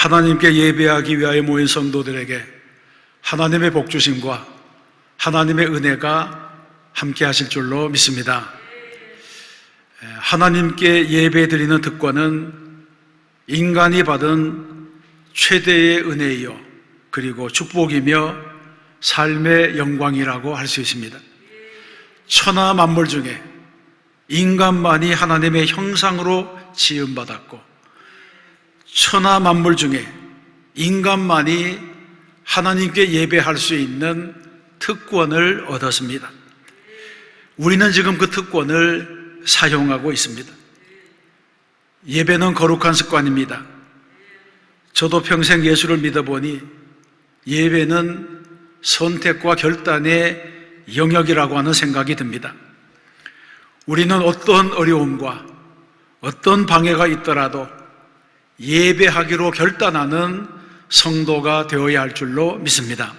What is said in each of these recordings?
하나님께 예배하기 위하여 모인 성도들에게 하나님의 복주심과 하나님의 은혜가 함께 하실 줄로 믿습니다. 하나님께 예배드리는 특권은 인간이 받은 최대의 은혜이요 그리고 축복이며 삶의 영광이라고 할 수 있습니다. 천하 만물 중에 인간만이 하나님의 형상으로 지음받았고 천하 만물 중에 인간만이 하나님께 예배할 수 있는 특권을 얻었습니다. 우리는 지금 그 특권을 사용하고 있습니다. 예배는 거룩한 습관입니다. 저도 평생 예수를 믿어보니 예배는 선택과 결단의 영역이라고 하는 생각이 듭니다. 우리는 어떤 어려움과 어떤 방해가 있더라도 예배하기로 결단하는 성도가 되어야 할 줄로 믿습니다.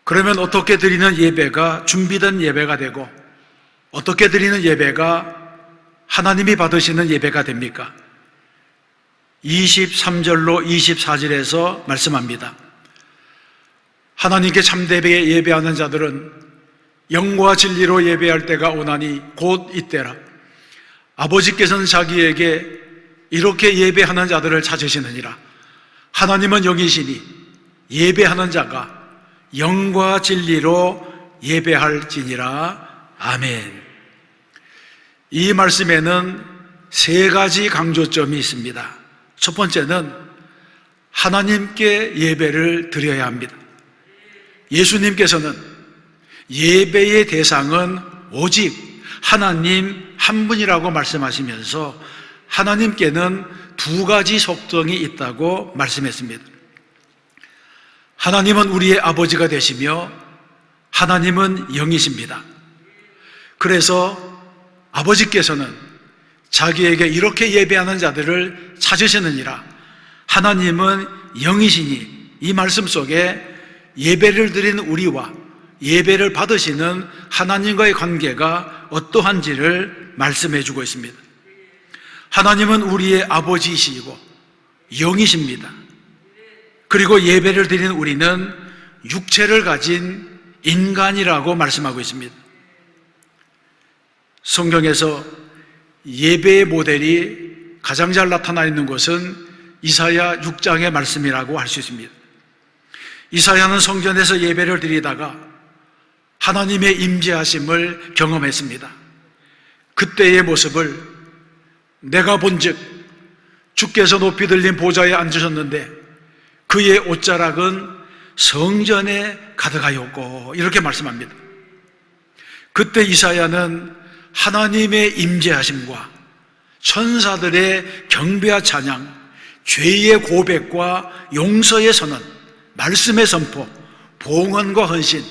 그러면 어떻게 드리는 예배가 준비된 예배가 되고 어떻게 드리는 예배가 하나님이 받으시는 예배가 됩니까? 23절로 24절에서 말씀합니다. 하나님께 참되게 예배하는 자들은 영과 진리로 예배할 때가 오나니 곧 이때라. 아버지께서는 자기에게 이렇게 예배하는 자들을 찾으시느니라. 하나님은 영이시니 예배하는 자가 영과 진리로 예배할지니라. 아멘. 이 말씀에는 세 가지 강조점이 있습니다. 첫 번째는 하나님께 예배를 드려야 합니다. 예수님께서는 예배의 대상은 오직 하나님 한 분이라고 말씀하시면서 하나님께는 두 가지 속성이 있다고 말씀했습니다. 하나님은 우리의 아버지가 되시며 하나님은 영이십니다. 그래서 아버지께서는 자기에게 이렇게 예배하는 자들을 찾으시느니라. 하나님은 영이시니 이 말씀 속에 예배를 드리는 우리와 예배를 받으시는 하나님과의 관계가 어떠한지를 말씀해 주고 있습니다. 하나님은 우리의 아버지이시고 영이십니다. 그리고 예배를 드리는 우리는 육체를 가진 인간이라고 말씀하고 있습니다. 성경에서 예배의 모델이 가장 잘 나타나 있는 것은 이사야 6장의 말씀이라고 할 수 있습니다. 이사야는 성전에서 예배를 드리다가 하나님의 임재하심을 경험했습니다. 그때의 모습을 내가 본즉 주께서 높이 들린 보좌에 앉으셨는데 그의 옷자락은 성전에 가득하였고 이렇게 말씀합니다. 그때 이사야는 하나님의 임재하심과 천사들의 경배와 찬양, 죄의 고백과 용서의 선언, 말씀의 선포, 봉헌과 헌신,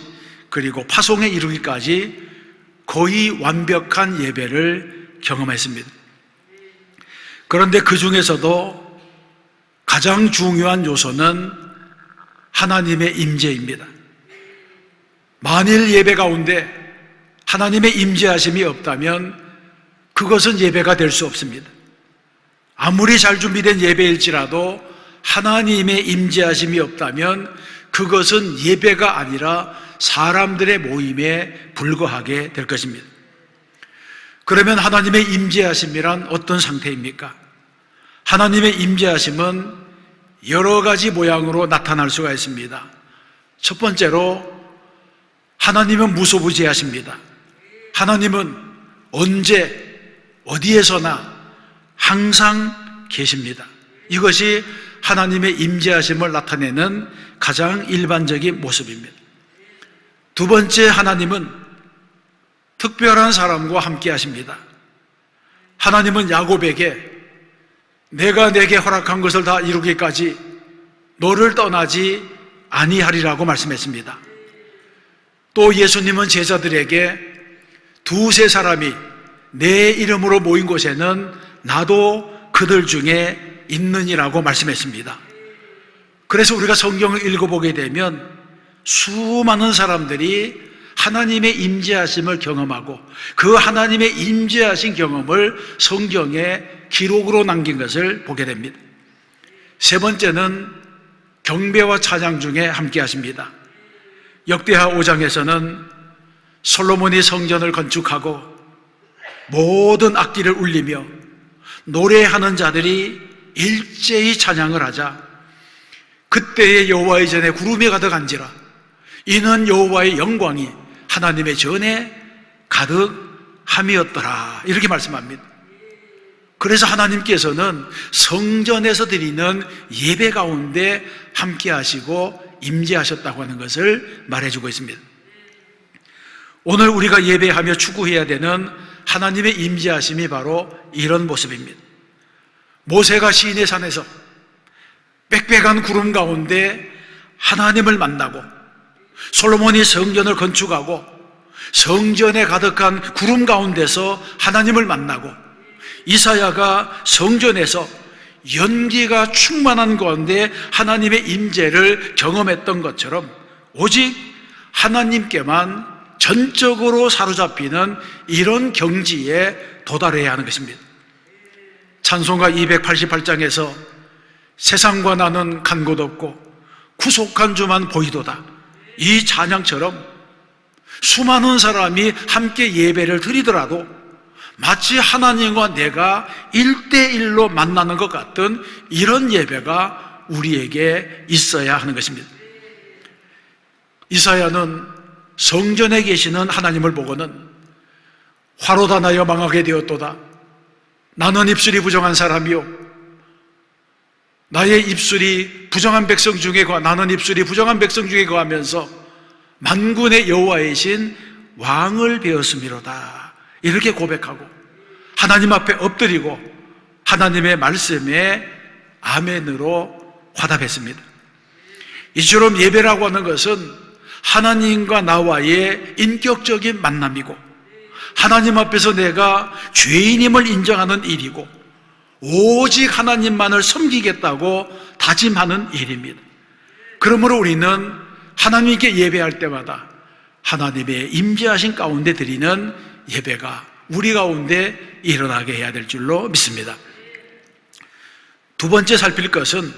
그리고 파송에 이르기까지 거의 완벽한 예배를 경험했습니다. 그런데 그 중에서도 가장 중요한 요소는 하나님의 임재입니다. 만일 예배 가운데 하나님의 임재하심이 없다면 그것은 예배가 될 수 없습니다. 아무리 잘 준비된 예배일지라도 하나님의 임재하심이 없다면 그것은 예배가 아니라 사람들의 모임에 불과하게 될 것입니다. 그러면 하나님의 임재하심이란 어떤 상태입니까? 하나님의 임재하심은 여러 가지 모양으로 나타날 수가 있습니다. 첫 번째로 하나님은 무소부재하십니다. 하나님은 언제 어디에서나 항상 계십니다. 이것이 하나님의 임재하심을 나타내는 가장 일반적인 모습입니다. 두 번째, 하나님은 특별한 사람과 함께 하십니다. 하나님은 야곱에게 내가 내게 허락한 것을 다 이루기까지 너를 떠나지 아니하리라고 말씀했습니다. 또 예수님은 제자들에게 두세 사람이 내 이름으로 모인 곳에는 나도 그들 중에 있느니라고 말씀했습니다. 그래서 우리가 성경을 읽어보게 되면 수많은 사람들이 하나님의 임재하심을 경험하고 그 하나님의 임재하신 경험을 성경에 기록으로 남긴 것을 보게 됩니다. 세 번째는 경배와 찬양 중에 함께 하십니다. 역대하 5장에서는 솔로몬이 성전을 건축하고 모든 악기를 울리며 노래하는 자들이 일제히 찬양을 하자 그때의 여호와의 전에 구름이 가득한지라 이는 여호와의 영광이 하나님의 전에 가득함이었더라, 이렇게 말씀합니다. 그래서 하나님께서는 성전에서 드리는 예배 가운데 함께 하시고 임재하셨다고 하는 것을 말해주고 있습니다. 오늘 우리가 예배하며 추구해야 되는 하나님의 임재하심이 바로 이런 모습입니다. 모세가 시인의 산에서 빽빽한 구름 가운데 하나님을 만나고, 솔로몬이 성전을 건축하고 성전에 가득한 구름 가운데서 하나님을 만나고, 이사야가 성전에서 연기가 충만한 가운데 하나님의 임재를 경험했던 것처럼 오직 하나님께만 전적으로 사로잡히는 이런 경지에 도달해야 하는 것입니다. 찬송가 288장에서 세상과 나는 간 곳 없고 구속한 주만 보이도다, 이 찬양처럼 수많은 사람이 함께 예배를 드리더라도 마치 하나님과 내가 1대1로 만나는 것 같은 이런 예배가 우리에게 있어야 하는 것입니다. 이사야는 성전에 계시는 하나님을 보고는 화로 다 나여 망하게 되었도다, 나는 입술이 부정한 사람이요 나의 입술이 부정한 백성 중에 나는 입술이 부정한 백성 중에 거하면서 만군의 여호와이신 왕을 배웠음이로다, 이렇게 고백하고 하나님 앞에 엎드리고 하나님의 말씀에 아멘으로 화답했습니다. 이처럼 예배라고 하는 것은 하나님과 나와의 인격적인 만남이고 하나님 앞에서 내가 죄인임을 인정하는 일이고 오직 하나님만을 섬기겠다고 다짐하는 일입니다. 그러므로 우리는 하나님께 예배할 때마다 하나님의 임재하신 가운데 드리는 예배가 우리 가운데 일어나게 해야 될 줄로 믿습니다. 두 번째 살필 것은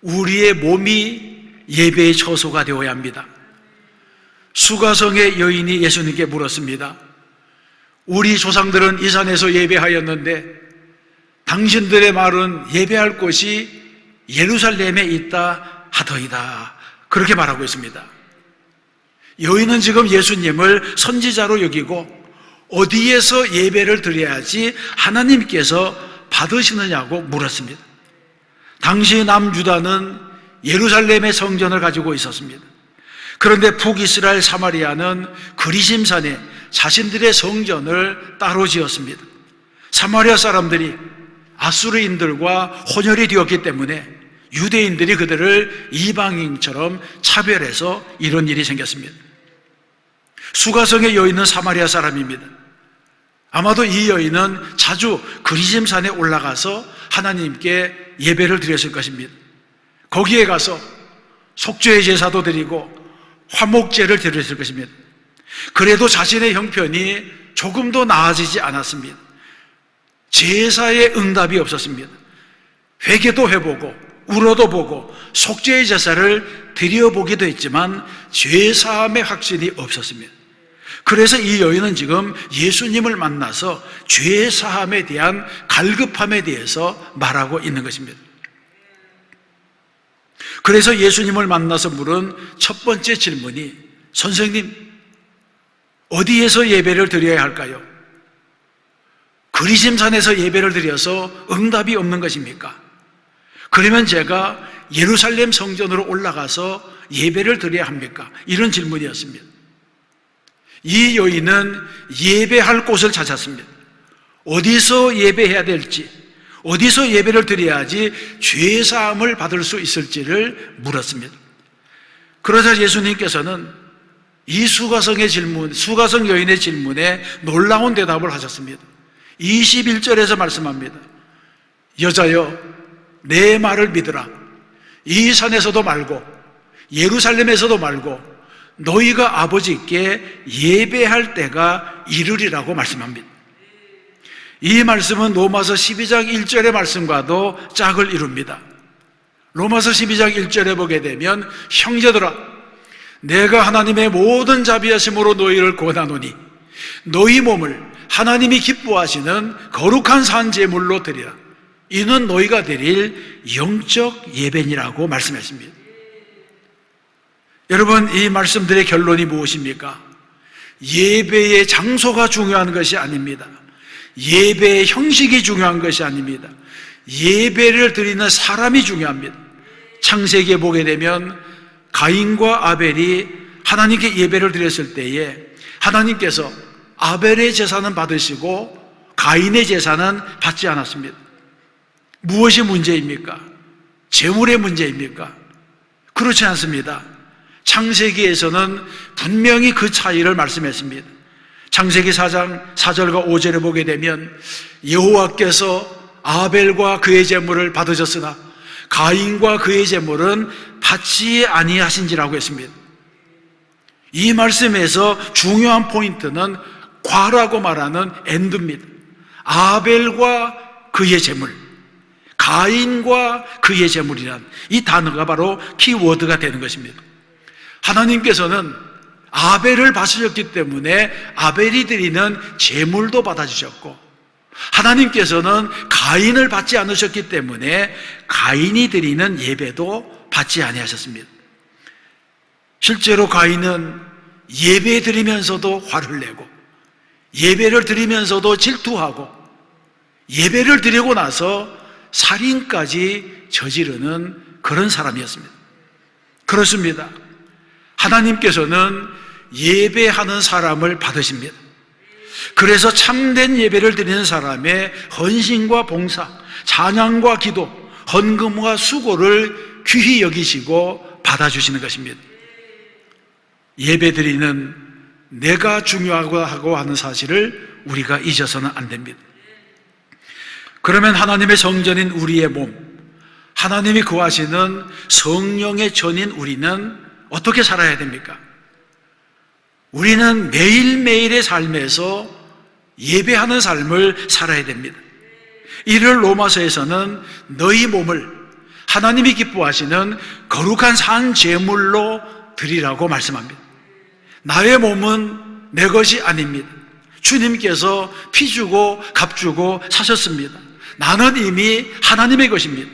우리의 몸이 예배의 처소가 되어야 합니다. 수가성의 여인이 예수님께 물었습니다. 우리 조상들은 이 산에서 예배하였는데 당신들의 말은 예배할 곳이 예루살렘에 있다 하더이다, 그렇게 말하고 있습니다. 여인은 지금 예수님을 선지자로 여기고 어디에서 예배를 드려야지 하나님께서 받으시느냐고 물었습니다. 당시 남유다는 예루살렘의 성전을 가지고 있었습니다. 그런데 북이스라엘 사마리아는 그리심산에 자신들의 성전을 따로 지었습니다. 사마리아 사람들이 아수르인들과 혼혈이 되었기 때문에 유대인들이 그들을 이방인처럼 차별해서 이런 일이 생겼습니다. 수가성의 여인은 사마리아 사람입니다. 아마도 이 여인은 자주 그리심산에 올라가서 하나님께 예배를 드렸을 것입니다. 거기에 가서 속죄의 제사도 드리고 화목제를 드렸을 것입니다. 그래도 자신의 형편이 조금도 나아지지 않았습니다. 제사의 응답이 없었습니다. 회개도 해보고 울어도 보고 속죄의 제사를 드려보기도 했지만 죄사함의 확신이 없었습니다. 그래서 이 여인은 지금 예수님을 만나서 죄사함에 대한 갈급함에 대해서 말하고 있는 것입니다. 그래서 예수님을 만나서 물은 첫 번째 질문이, 선생님, 어디에서 예배를 드려야 할까요? 그리심산에서 예배를 드려서 응답이 없는 것입니까? 그러면 제가 예루살렘 성전으로 올라가서 예배를 드려야 합니까? 이런 질문이었습니다. 이 여인은 예배할 곳을 찾았습니다. 어디서 예배해야 될지, 어디서 예배를 드려야지 죄사함을 받을 수 있을지를 물었습니다. 그러자 예수님께서는 이 수가성 여인의 질문에 놀라운 대답을 하셨습니다. 21절에서 말씀합니다. 여자여, 내 말을 믿으라. 이 산에서도 말고 예루살렘에서도 말고 너희가 아버지께 예배할 때가 이르리라고 말씀합니다. 이 말씀은 로마서 12장 1절의 말씀과도 짝을 이룹니다. 로마서 12장 1절에 보게 되면 형제들아 내가 하나님의 모든 자비하심으로 너희를 권하노니 너희 몸을 하나님이 기뻐하시는 거룩한 산 제물로 드리라. 이는 너희가 드릴 영적 예배니라고 말씀하십니다. 여러분, 이 말씀들의 결론이 무엇입니까? 예배의 장소가 중요한 것이 아닙니다. 예배의 형식이 중요한 것이 아닙니다. 예배를 드리는 사람이 중요합니다. 창세기에 보게 되면 가인과 아벨이 하나님께 예배를 드렸을 때에 하나님께서 아벨의 제사는 받으시고 가인의 제사는 받지 않았습니다. 무엇이 문제입니까? 제물의 문제입니까? 그렇지 않습니다. 창세기에서는 분명히 그 차이를 말씀했습니다. 창세기 4장 4절과 5절에 보게 되면 여호와께서 아벨과 그의 제물을 받으셨으나 가인과 그의 제물은 받지 아니하신지라고 했습니다. 이 말씀에서 중요한 포인트는 과라고 말하는 엔드입니다. 아벨과 그의 제물, 가인과 그의 제물이란 이 단어가 바로 키워드가 되는 것입니다. 하나님께서는 아벨을 받으셨기 때문에 아벨이 드리는 제물도 받아주셨고, 하나님께서는 가인을 받지 않으셨기 때문에 가인이 드리는 예배도 받지 아니하셨습니다. 실제로 가인은 예배 드리면서도 화를 내고 예배를 드리면서도 질투하고 예배를 드리고 나서 살인까지 저지르는 그런 사람이었습니다. 그렇습니다. 하나님께서는 예배하는 사람을 받으십니다. 그래서 참된 예배를 드리는 사람의 헌신과 봉사, 찬양과 기도, 헌금과 수고를 귀히 여기시고 받아주시는 것입니다. 예배 드리는 내가 중요하고 하는 사실을 우리가 잊어서는 안 됩니다. 그러면 하나님의 성전인 우리의 몸, 하나님이 거하시는 성령의 전인 우리는 어떻게 살아야 됩니까? 우리는 매일매일의 삶에서 예배하는 삶을 살아야 됩니다. 이를 로마서에서는 너희 몸을 하나님이 기뻐하시는 거룩한 산 제물로 드리라고 말씀합니다. 나의 몸은 내 것이 아닙니다. 주님께서 피 주고 값 주고 사셨습니다. 나는 이미 하나님의 것입니다.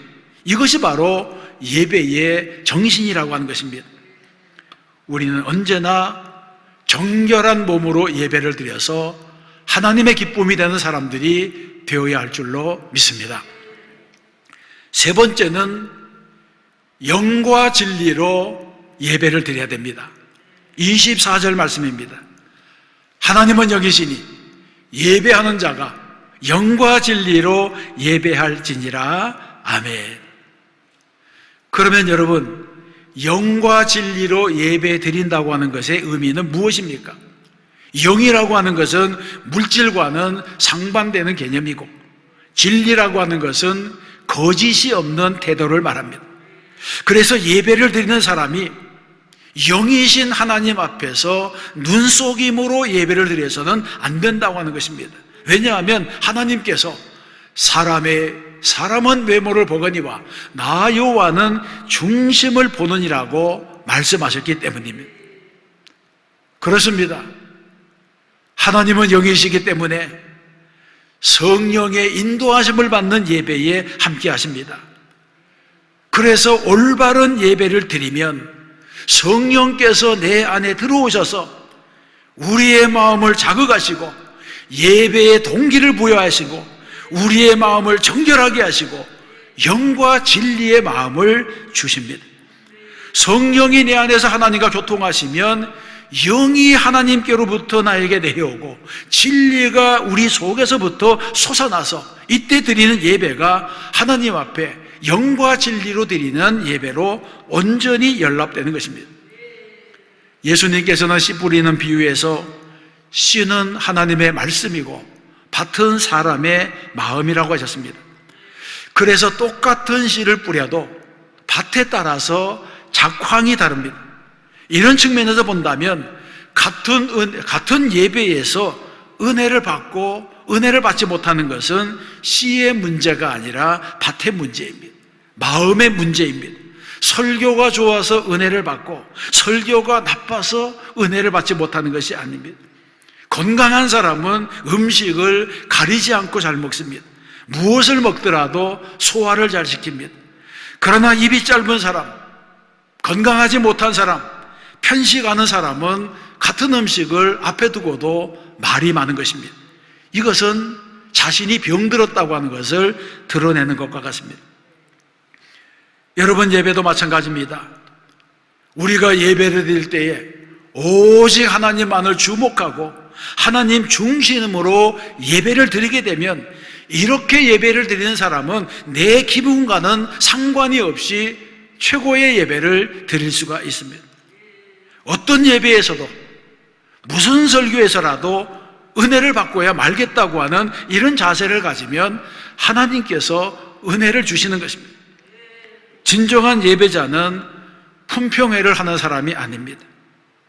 이것이 바로 예배의 정신이라고 하는 것입니다. 우리는 언제나 정결한 몸으로 예배를 드려서 하나님의 기쁨이 되는 사람들이 되어야 할 줄로 믿습니다. 세 번째는 영과 진리로 예배를 드려야 됩니다. 24절 말씀입니다. 하나님은 여기시니 예배하는 자가 영과 진리로 예배할지니라. 아멘. 그러면 여러분, 영과 진리로 예배 드린다고 하는 것의 의미는 무엇입니까? 영이라고 하는 것은 물질과는 상반되는 개념이고, 진리라고 하는 것은 거짓이 없는 태도를 말합니다. 그래서 예배를 드리는 사람이 영이신 하나님 앞에서 눈속임으로 예배를 드려서는 안 된다고 하는 것입니다. 왜냐하면 하나님께서 사람은 외모를 보거니와 나 여호와는 중심을 보느니라고 말씀하셨기 때문입니다. 그렇습니다. 하나님은 영이시기 때문에 성령의 인도하심을 받는 예배에 함께 하십니다. 그래서 올바른 예배를 드리면 성령께서 내 안에 들어오셔서 우리의 마음을 자극하시고 예배의 동기를 부여하시고 우리의 마음을 정결하게 하시고 영과 진리의 마음을 주십니다. 성령이 내 안에서 하나님과 교통하시면 영이 하나님께로부터 나에게 내려오고 진리가 우리 속에서부터 솟아나서 이때 드리는 예배가 하나님 앞에 영과 진리로 드리는 예배로 온전히 연합되는 것입니다. 예수님께서는 씨 뿌리는 비유에서 씨는 하나님의 말씀이고 밭은 사람의 마음이라고 하셨습니다. 그래서 똑같은 씨를 뿌려도 밭에 따라서 작황이 다릅니다. 이런 측면에서 본다면 같은 예배에서 은혜를 받고 은혜를 받지 못하는 것은 씨의 문제가 아니라 밭의 문제입니다. 마음의 문제입니다. 설교가 좋아서 은혜를 받고 설교가 나빠서 은혜를 받지 못하는 것이 아닙니다. 건강한 사람은 음식을 가리지 않고 잘 먹습니다. 무엇을 먹더라도 소화를 잘 시킵니다. 그러나 입이 짧은 사람, 건강하지 못한 사람, 편식하는 사람은 같은 음식을 앞에 두고도 말이 많은 것입니다. 이것은 자신이 병들었다고 하는 것을 드러내는 것과 같습니다. 여러분, 예배도 마찬가지입니다. 우리가 예배를 드릴 때에 오직 하나님만을 주목하고 하나님 중심으로 예배를 드리게 되면, 이렇게 예배를 드리는 사람은 내 기분과는 상관이 없이 최고의 예배를 드릴 수가 있습니다. 어떤 예배에서도, 무슨 설교에서라도 은혜를 받고야 말겠다고 하는 이런 자세를 가지면 하나님께서 은혜를 주시는 것입니다. 진정한 예배자는 품평회를 하는 사람이 아닙니다.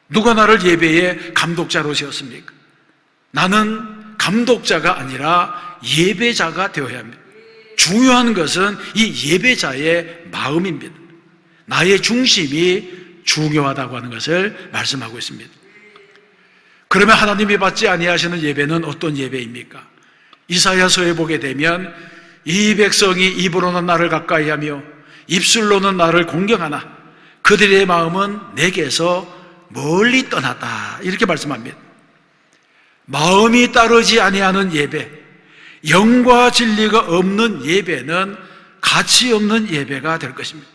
누가 나를 예배의 감독자로 세웠습니까? 나는 감독자가 아니라 예배자가 되어야 합니다. 중요한 것은 이 예배자의 마음입니다. 나의 중심이 중요하다고 하는 것을 말씀하고 있습니다. 그러면 하나님이 받지 아니하시는 예배는 어떤 예배입니까? 이사야서에 보게 되면 이 백성이 입으로는 나를 가까이하며 입술로는 나를 공경하나 그들의 마음은 내게서 멀리 떠났다, 이렇게 말씀합니다. 마음이 따르지 아니하는 예배, 영과 진리가 없는 예배는 가치 없는 예배가 될 것입니다.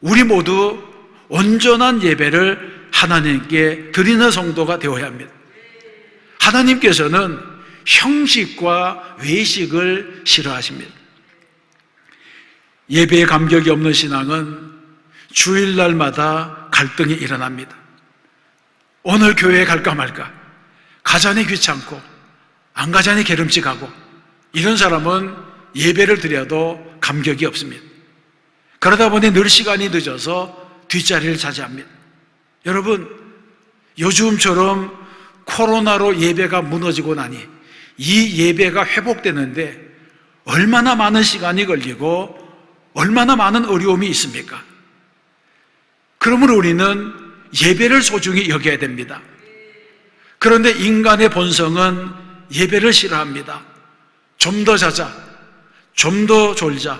우리 모두 온전한 예배를 하나님께 드리는 성도가 되어야 합니다. 하나님께서는 형식과 외식을 싫어하십니다. 예배에 감격이 없는 신앙은 주일날마다 갈등이 일어납니다. 오늘 교회에 갈까 말까, 가자니 귀찮고 안 가자니 게름직하고, 이런 사람은 예배를 드려도 감격이 없습니다. 그러다 보니 늘 시간이 늦어서 뒷자리를 차지합니다. 여러분, 요즘처럼 코로나로 예배가 무너지고 나니 이 예배가 회복되는데 얼마나 많은 시간이 걸리고 얼마나 많은 어려움이 있습니까? 그러므로 우리는 예배를 소중히 여겨야 됩니다. 그런데 인간의 본성은 예배를 싫어합니다. 좀 더 자자, 좀 더 졸자,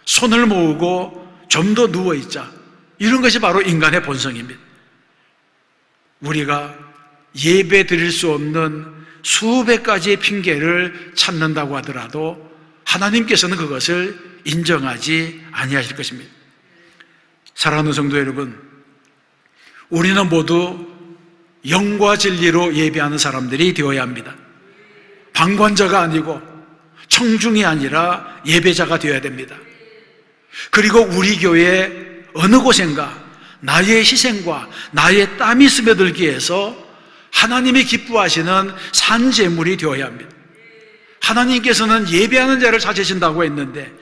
손을 모으고 좀 더 누워있자, 이런 것이 바로 인간의 본성입니다. 우리가 예배 드릴 수 없는 수백 가지의 핑계를 찾는다고 하더라도 하나님께서는 그것을 인정하지 아니하실 것입니다. 사랑하는 성도 여러분, 우리는 모두 영과 진리로 예배하는 사람들이 되어야 합니다. 방관자가 아니고 청중이 아니라 예배자가 되어야 됩니다. 그리고 우리 교회 어느 곳인가 나의 희생과 나의 땀이 스며들기 위해서 하나님이 기뻐하시는 산제물이 되어야 합니다. 하나님께서는 예배하는 자를 찾으신다고 했는데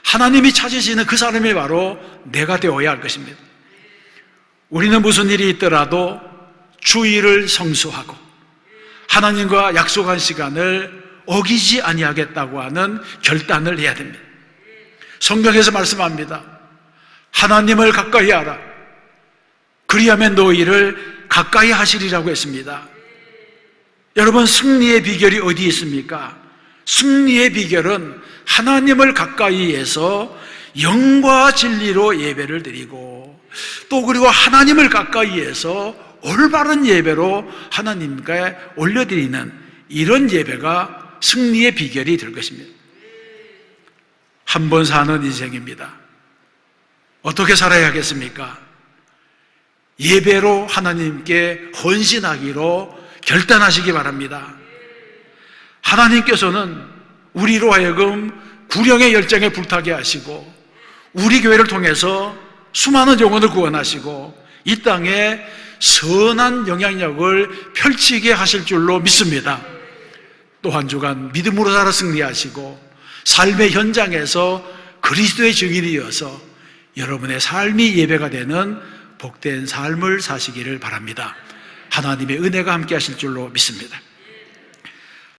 하나님이 찾으시는 그 사람이 바로 내가 되어야 할 것입니다. 우리는 무슨 일이 있더라도 주일을 성수하고 하나님과 약속한 시간을 어기지 아니하겠다고 하는 결단을 해야 됩니다. 성경에서 말씀합니다. 하나님을 가까이 하라. 그리하면 너희를 가까이 하시리라고 했습니다. 여러분, 승리의 비결이 어디 있습니까? 승리의 비결은 하나님을 가까이 해서 영과 진리로 예배를 드리고, 또 그리고 하나님을 가까이 해서 올바른 예배로 하나님께 올려드리는 이런 예배가 승리의 비결이 될 것입니다. 한 번 사는 인생입니다. 어떻게 살아야 하겠습니까? 예배로 하나님께 헌신하기로 결단하시기 바랍니다. 하나님께서는 우리로 하여금 구령의 열정에 불타게 하시고 우리 교회를 통해서 수많은 영혼을 구원하시고 이 땅에 선한 영향력을 펼치게 하실 줄로 믿습니다. 또 한 주간 믿음으로 살아 승리하시고 삶의 현장에서 그리스도의 증인이어서 여러분의 삶이 예배가 되는 복된 삶을 사시기를 바랍니다. 하나님의 은혜가 함께 하실 줄로 믿습니다.